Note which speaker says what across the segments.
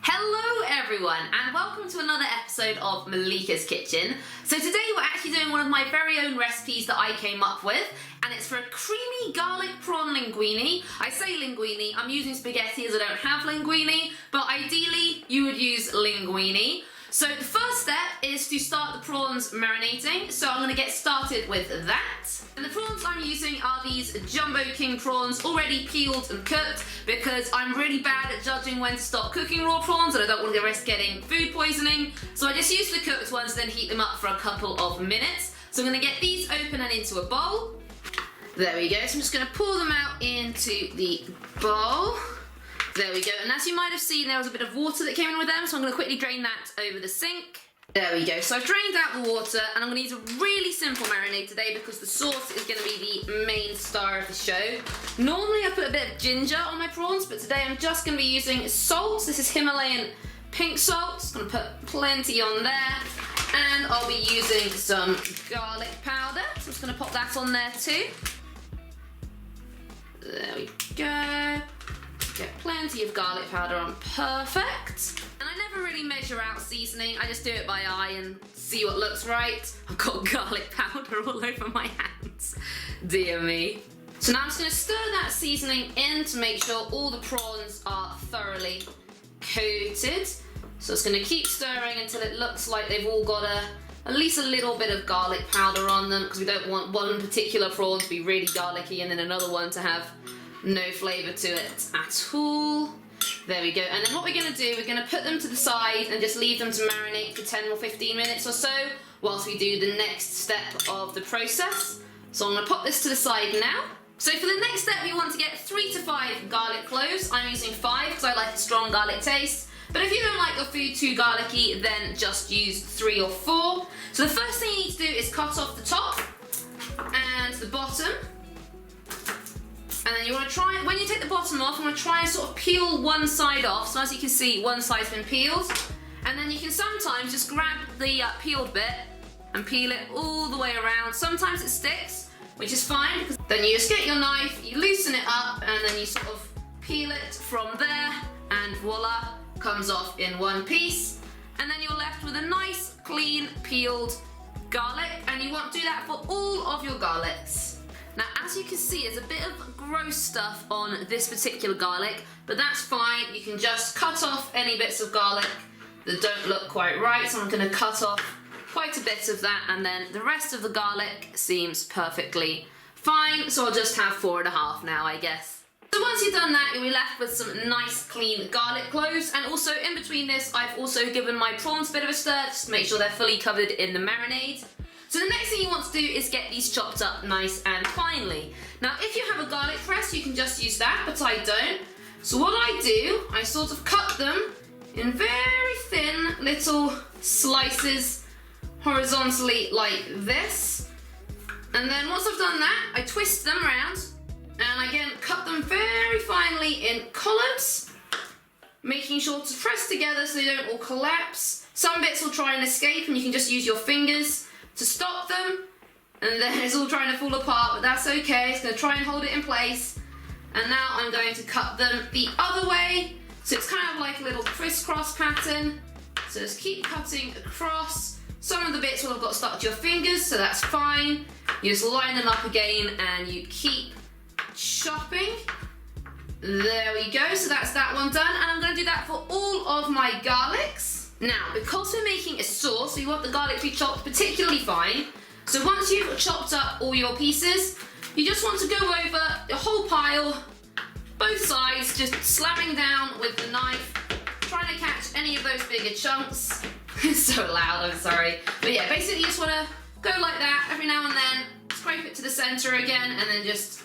Speaker 1: Hello everyone and welcome to another episode of Melika's Kitchen. So today we're actually doing one of my very own recipes that I came up with, and it's for a creamy garlic prawn linguine. I say linguine, I'm using spaghetti as I don't have linguine, but ideally you would use linguine. So the first step is to start the prawns marinating, so I'm going to get started with that. And the prawns I'm using are these Jumbo King prawns, already peeled and cooked, because I'm really bad at judging when to stop cooking raw prawns and I don't want to risk getting food poisoning. So I just use the cooked ones, then heat them up for a couple of minutes. So I'm going to get these open and into a bowl. There we go, so I'm just going to pour them out into the bowl. There we go, and as you might have seen, there was a bit of water that came in with them, so I'm going to quickly drain that over the sink. There we go, so I've drained out the water, and I'm going to use a really simple marinade today because the sauce is going to be the main star of the show. Normally I put a bit of ginger on my prawns, but today I'm just going to be using salt. This is Himalayan pink salt, just going to put plenty on there, and I'll be using some garlic powder, so I'm just going to pop that on there too. There we go. Get plenty of garlic powder on, perfect. And I never really measure out seasoning, I just do it by eye and see what looks right. I've got garlic powder all over my hands, dear me. So now I'm just going to stir that seasoning in to make sure all the prawns are thoroughly coated. So it's going to keep stirring until it looks like they've all got at least a little bit of garlic powder on them, because we don't want one particular prawn to be really garlicky and then another one to have no flavour to it at all. There we go, and then what we're going to do, we're going to put them to the side and just leave them to marinate for 10 or 15 minutes or so whilst we do the next step of the process. So I'm going to pop this to the side now. So for the next step, you want to get 3 to 5 garlic cloves. I'm using 5 because I like a strong garlic taste. But if you don't like your food too garlicky, then just use 3 or 4. So the first thing you need to do is cut off the top and the bottom. And then you want to try, when you take the bottom off, you want to try and sort of peel one side off. So as you can see, one side's been peeled. And then you can sometimes just grab the peeled bit and peel it all the way around. Sometimes it sticks, which is fine, because then you just get your knife, you loosen it up, and then you sort of peel it from there, and voila, comes off in one piece. And then you're left with a nice, clean, peeled garlic, and you want to do that for all of your garlics. Now, as you can see, there's a bit of gross stuff on this particular garlic, but that's fine. You can just cut off any bits of garlic that don't look quite right. So I'm going to cut off quite a bit of that, and then the rest of the garlic seems perfectly fine. So I'll just have 4.5 now, I guess. So once you've done that, you'll be left with some nice clean garlic cloves, and also in between this, I've also given my prawns a bit of a stir just to make sure they're fully covered in the marinade. So the next thing you want to do is get these chopped up nice and finely. Now if you have a garlic press, you can just use that, but I don't. So what I do, I sort of cut them in very thin little slices horizontally like this. And then once I've done that, I twist them around and again cut them very finely in columns, making sure to press together so they don't all collapse. Some bits will try and escape and you can just use your fingers to stop them, and then it's all trying to fall apart, but that's okay. It's going to try and hold it in place. And now I'm going to cut them the other way, so it's kind of like a little crisscross pattern. So just keep cutting across. Some of the bits will have got stuck to your fingers, so that's fine. You just line them up again and you keep chopping. There we go, so that's that one done, and I'm going to do that for all of my garlics. Now, because we're making a sauce, we want the garlic to be chopped particularly fine. So once you've chopped up all your pieces, you just want to go over the whole pile, both sides, just slamming down with the knife, trying to catch any of those bigger chunks. It's so loud, I'm sorry. But yeah, basically you just want to go like that every now and then, scrape it to the center again, and then just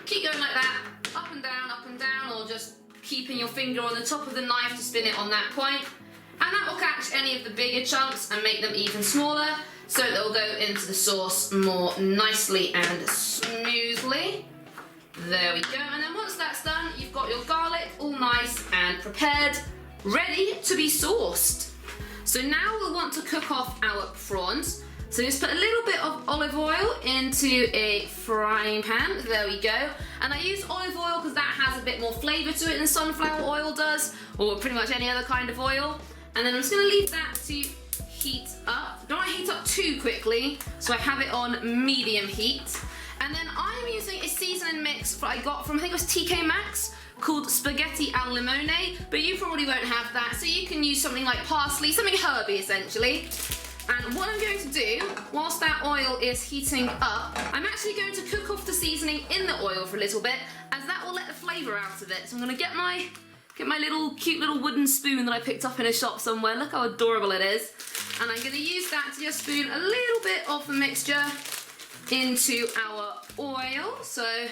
Speaker 1: keep going like that, up and down, or just keeping your finger on the top of the knife to spin it on that point. And that will catch any of the bigger chunks and make them even smaller, so they'll go into the sauce more nicely and smoothly. There we go, and then once that's done, you've got your garlic all nice and prepared, ready to be sauced. So now we'll want to cook off our prawns. So just put a little bit of olive oil into a frying pan. There we go. And I use olive oil because that has a bit more flavour to it than sunflower oil does, or pretty much any other kind of oil. And then I'm just going to leave that to heat up. Don't want to heat up too quickly, so I have it on medium heat. And then I'm using a seasoning mix that I got from, I think it was TK Maxx, called spaghetti al limone, but you probably won't have that, so you can use something like parsley, something herby essentially. And what I'm going to do, whilst that oil is heating up, I'm actually going to cook off the seasoning in the oil for a little bit, as that will let the flavour out of it. So I'm going to get my little cute little wooden spoon that I picked up in a shop somewhere. Look how adorable it is. And I'm going to use that to just spoon a little bit of the mixture into our oil. So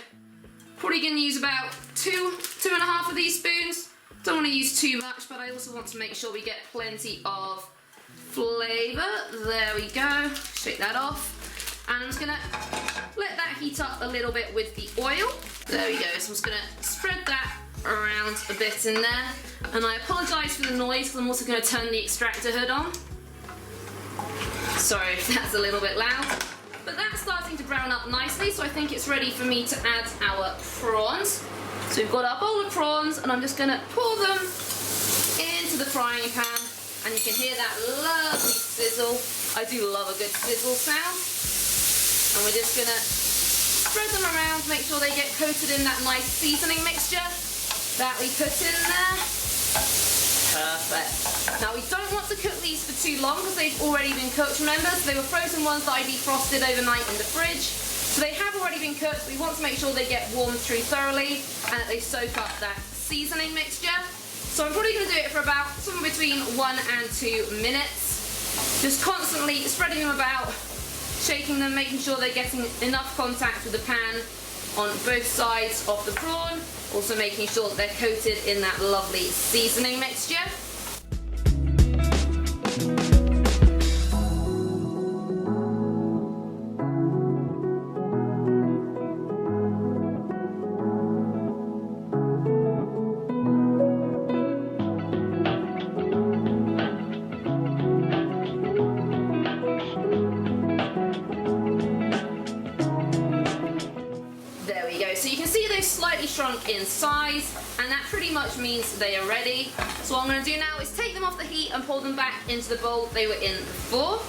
Speaker 1: probably going to use about two and a half of these spoons. Don't want to use too much, but I also want to make sure we get plenty of flavour. There we go. Shake that off. And I'm just going to let that heat up a little bit with the oil. There we go. So I'm just going to spread that around a bit in there. And I apologise for the noise because I'm also going to turn the extractor hood on. Sorry if that's a little bit loud. But that's starting to brown up nicely, so I think it's ready for me to add our prawns. So we've got our bowl of prawns, and I'm just going to pour them into the frying pan, and you can hear that lovely sizzle. I do love a good sizzle sound. And we're just going to spread them around, make sure they get coated in that nice seasoning mixture that we put in there. Perfect. Now we don't want to cook these for too long because they've already been cooked, remember? So they were frozen ones that I defrosted overnight in the fridge. So they have already been cooked. We want to make sure they get warmed through thoroughly and that they soak up that seasoning mixture. So I'm probably going to do it for about somewhere between 1 and 2 minutes. Just constantly spreading them about, shaking them, making sure they're getting enough contact with the pan on both sides of the prawn. Also making sure that they're coated in that lovely seasoning mixture. So you can see they've slightly shrunk in size, and that pretty much means they are ready. So what I'm going to do now is take them off the heat and pour them back into the bowl they were in before.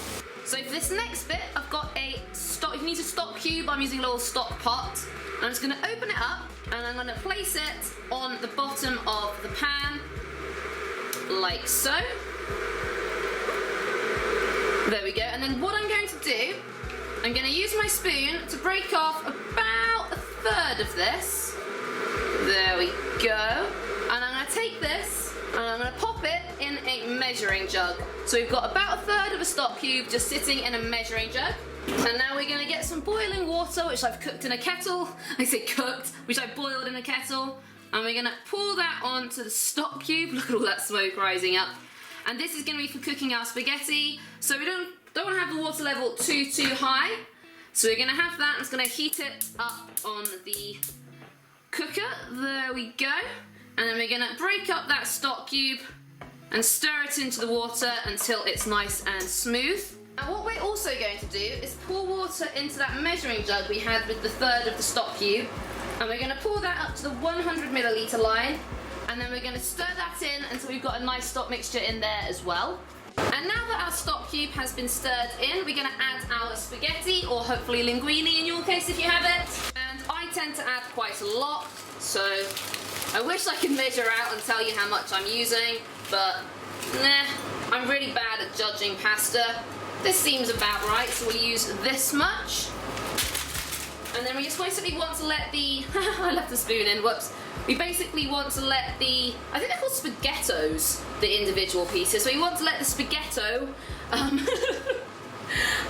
Speaker 1: So for this next bit, I've got a stock, you can use a stock cube, I'm using a little stock pot. I'm just going to open it up, and I'm going to place it on the bottom of the pan, like so. There we go, and then what I'm going to do, I'm going to use my spoon to break off about a third of this. There we go. And I'm going to take this and I'm going to pop it in a measuring jug. So we've got about a third of a stock cube just sitting in a measuring jug. And now we're going to get some boiling water, which I've cooked in a kettle. I say cooked, which I boiled in a kettle. And we're going to pour that onto the stock cube. Look at all that smoke rising up. And this is going to be for cooking our spaghetti. So we don't want to have the water level too high. So we're going to have that. I'm just going to heat it up on the cooker. There we go. And then we're going to break up that stock cube and stir it into the water until it's nice and smooth. And what we're also going to do is pour water into that measuring jug we had with the third of the stock cube. And we're going to pour that up to the 100 milliliter line. And then we're going to stir that in until we've got a nice stock mixture in there as well. And now that our stock cube has been stirred in, we're going to add our spaghetti, or hopefully linguine in your case if you have it. And I tend to add quite a lot, so I wish I could measure out and tell you how much I'm using, but nah, I'm really bad at judging pasta. This seems about right, so we'll use this much. And then we just basically want to let the, I left the spoon in, whoops. We basically want to let the, I think they're called spaghettos, the individual pieces. So we want to let the spaghetto, I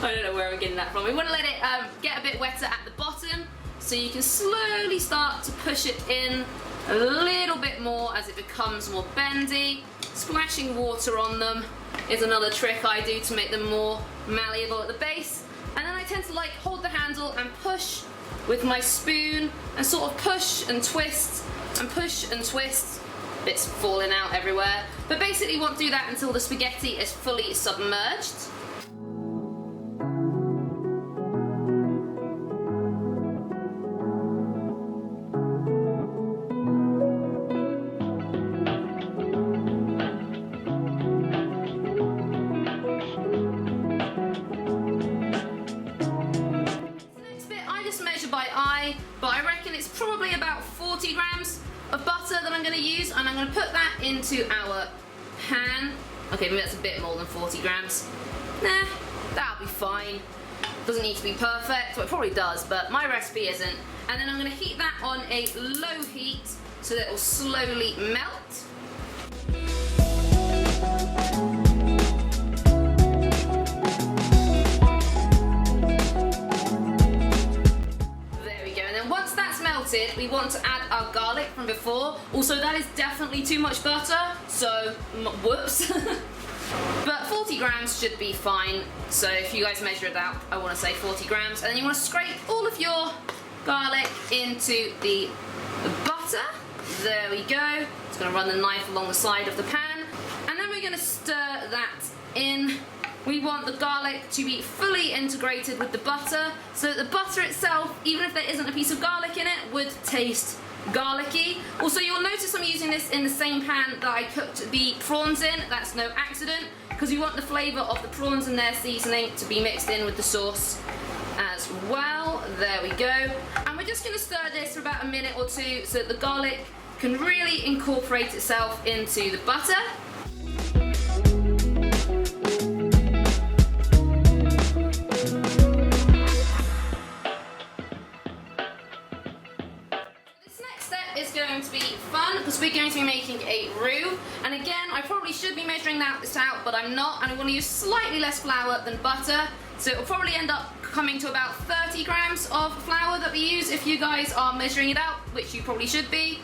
Speaker 1: don't know where I'm getting that from. We want to let it get a bit wetter at the bottom, so you can slowly start to push it in a little bit more as it becomes more bendy. Splashing water on them is another trick I do to make them more malleable at the base. And then I tend to like hold the handle and push with my spoon and sort of push and twist and push and twist. Bits falling out everywhere. But basically want to do that until the spaghetti is fully submerged. butter that I'm going to use, and I'm going to put that into our pan. Okay, maybe that's a bit more than 40 grams. Nah, that'll be fine. Doesn't need to be perfect, well it probably does, but my recipe isn't. And then I'm going to heat that on a low heat so that it will slowly melt. There we go, and then once that's melted, we want to add our garlic from before. Also, that is definitely too much butter, so whoops. But 40 grams should be fine, so if you guys measure it out, I want to say 40 grams. And then you want to scrape all of your garlic into the butter. There we go. Just going to run the knife along the side of the pan. And then we're going to stir that in. We want the garlic to be fully integrated with the butter, so that the butter itself, even if there isn't a piece of garlic in it, would taste garlicky. Also, you'll notice I'm using this in the same pan that I cooked the prawns in. That's no accident, because we want the flavour of the prawns and their seasoning to be mixed in with the sauce as well. There we go. And we're just going to stir this for about a minute or two so that the garlic can really incorporate itself into the butter. To be fun, because we're going to be making a roux, and again I probably should be measuring this out, but I'm not, and I'm going to use slightly less flour than butter, so it will probably end up coming to about 30 grams of flour that we use if you guys are measuring it out, which you probably should be.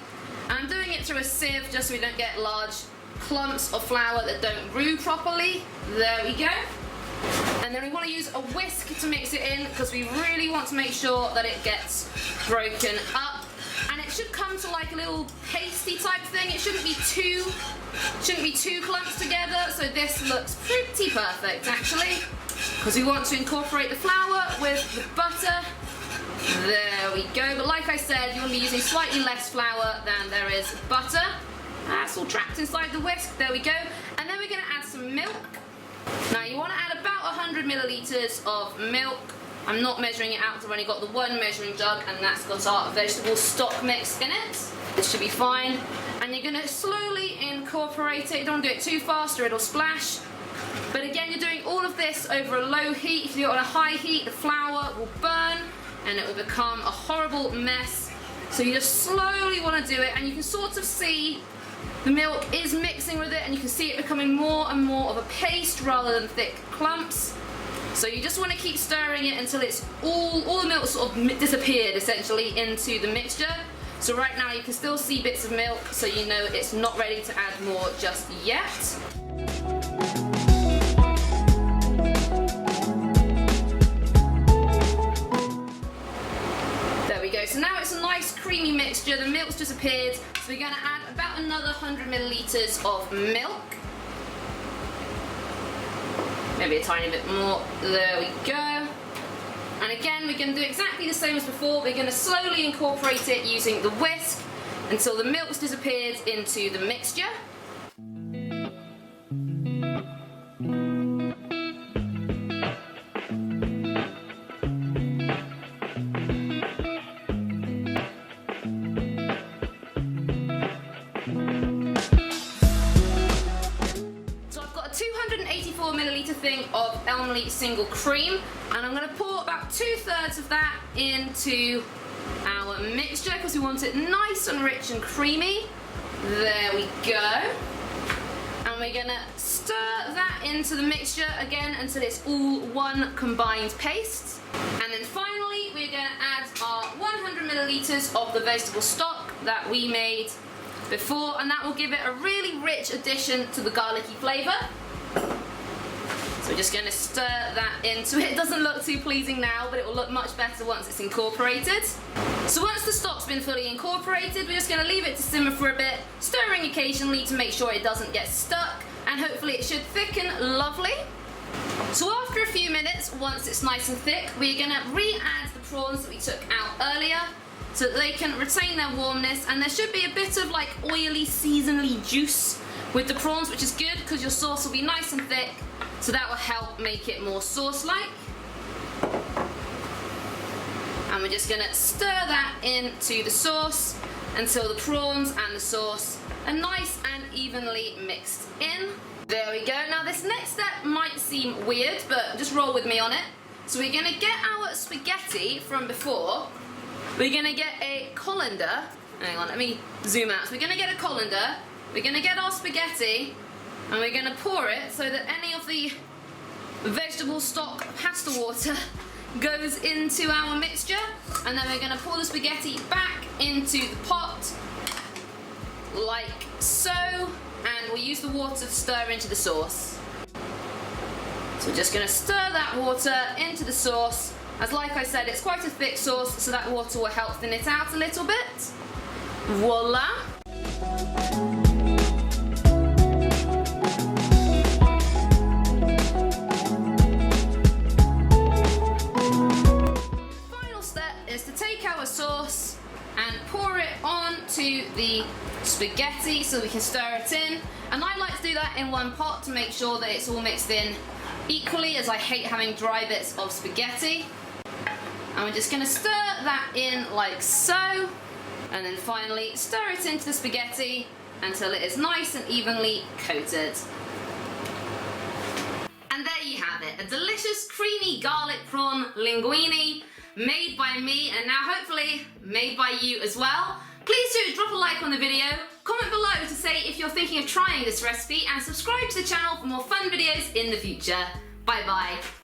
Speaker 1: And I'm doing it through a sieve just so we don't get large clumps of flour that don't roux properly. There we go. And then we want to use a whisk to mix it in, because we really want to make sure that it gets broken up. And it should come to like a little pasty type thing. It shouldn't be too clumped together, so this looks pretty perfect actually, because we want to incorporate the flour with the butter. There we go. But like I said, you want to be using slightly less flour than there is butter. That's all trapped inside the whisk. There we go. And then we're going to add some milk. Now you want to add about 100 millilitres of milk. I'm not measuring it out, I've only got the one measuring jug, and that's got our vegetable stock mix in it. This should be fine. And you're going to slowly incorporate it. You don't want to do it too fast or it'll splash. But again, you're doing all of this over a low heat. If you do it on a high heat, the flour will burn and it will become a horrible mess. So you just slowly want to do it, and you can sort of see the milk is mixing with it, and you can see it becoming more and more of a paste rather than thick clumps. So you just want to keep stirring it until it's all the milk sort of disappeared essentially into the mixture. So right now you can still see bits of milk, so you know it's not ready to add more just yet. There we go. So now it's a nice creamy mixture. The milk's disappeared. So we're going to add about another 100 millilitres of milk. Maybe a tiny bit more. There we go. And again, we're going to do exactly the same as before. We're going to slowly incorporate it using the whisk until the milk's disappeared into the mixture. Thing of Elmley single cream, and I'm going to pour about 2/3 of that into our mixture because we want it nice and rich and creamy. There we go. And we're going to stir that into the mixture again until it's all one combined paste. And then finally we're going to add our 100 millilitres of the vegetable stock that we made before, and that will give it a really rich addition to the garlicky flavour. So we're just going to stir that into it. It doesn't look too pleasing now, but it will look much better once it's incorporated. So once the stock's been fully incorporated, we're just going to leave it to simmer for a bit, stirring occasionally to make sure it doesn't get stuck, and hopefully it should thicken lovely. So after a few minutes, once it's nice and thick, we're going to re-add the prawns that we took out earlier so that they can retain their warmness, and there should be a bit of like oily, seasonally juice with the prawns, which is good because your sauce will be nice and thick. So that will help make it more sauce-like. And we're just going to stir that into the sauce. until the prawns and the sauce are nice and evenly mixed in. There we go. Now this next step might seem weird, but just roll with me on it. So we're gonna get our spaghetti from before. We're gonna get a colander. Hang on, let me zoom out. So we're gonna get a colander, we're gonna get our spaghetti, and we're gonna pour it so that any of the vegetable stock pasta water goes into our mixture, and then we're gonna pour the spaghetti back into the pot, like so, and we'll use the water to stir into the sauce. So we're just gonna stir that water into the sauce, as like I said, it's quite a thick sauce, so that water will help thin it out a little bit. Voila! Final step is to take our sauce and pour it onto the spaghetti so we can stir it in. And I like to do that in one pot to make sure that it's all mixed in equally, as I hate having dry bits of spaghetti. And we're just going to stir that in like so. And then finally stir it into the spaghetti until it is nice and evenly coated. And there you have it, a delicious creamy garlic prawn linguine made by me and now hopefully made by you as well. Please do drop a like on the video, comment below to say if you're thinking of trying this recipe, and subscribe to the channel for more fun videos in the future. Bye bye.